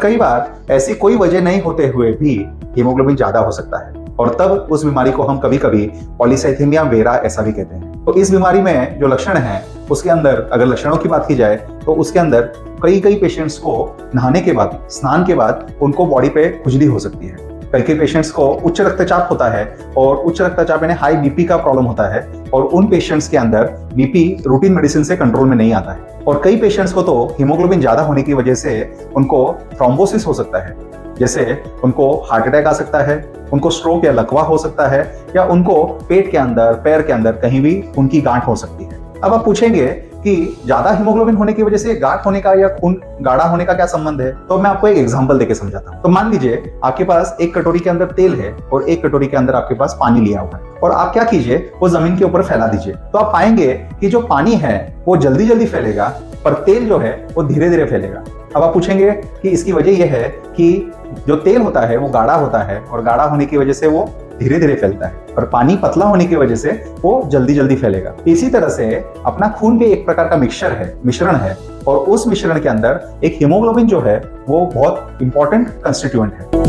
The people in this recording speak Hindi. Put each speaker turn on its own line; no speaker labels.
कई बार ऐसी कोई वजह नहीं होते हुए भी हीमोग्लोबिन ज्यादा हो सकता है और तब उस बीमारी को हम कभी कभी पॉलीसाइथेमिया वेरा ऐसा भी कहते हैं। तो इस बीमारी में जो लक्षण हैं उसके अंदर अगर लक्षणों की बात की जाए तो उसके अंदर कई पेशेंट्स को नहाने के बाद, स्नान के बाद उनको बॉडी पे खुजली हो सकती है। कई पेशेंट्स को उच्च रक्तचाप होता है और उच्च रक्तचाप यानी हाई बीपी का प्रॉब्लम होता है और उन पेशेंट्स के अंदर बीपी रूटीन मेडिसिन से कंट्रोल में नहीं आता है। और कई पेशेंट्स को तो हीमोग्लोबिन ज्यादा होने की वजह से उनको थ्रोम्बोसिस हो सकता है, जैसे उनको हार्ट अटैक आ सकता है, उनको स्ट्रोक या लकवा हो सकता है, या उनको पेट के अंदर, पैर के अंदर कहीं भी उनकी गांठ हो सकती है। अब आप पूछेंगे कि ज्यादा हीमोग्लोबिन होने की वजह से गांठ होने का या खून गाढ़ा होने का क्या संबंध है? तो मैं आपको एक एग्जांपल देके समझाता हूँ। तो मान लीजिए आपके पास एक कटोरी के अंदर तेल है और एक कटोरी के अंदर आपके पास पानी लिया हुआ है और आप क्या कीजिए, वो जमीन के ऊपर फैला दीजिए। तो आप पाएंगे कि जो पानी है वो जल्दी जल्दी फैलेगा पर तेल जो है वो धीरे धीरे फैलेगा। अब आप पूछेंगे कि इसकी वजह यह है कि जो तेल होता है वो गाढ़ा होता है और गाढ़ा होने की वजह से वो धीरे धीरे फैलता है और पानी पतला होने की वजह से वो जल्दी जल्दी फैलेगा। इसी तरह से अपना खून भी एक प्रकार का मिश्रण है और उस मिश्रण के अंदर एक हीमोग्लोबिन जो है वो बहुत इंपॉर्टेंट कंस्टिट्यूएंट है।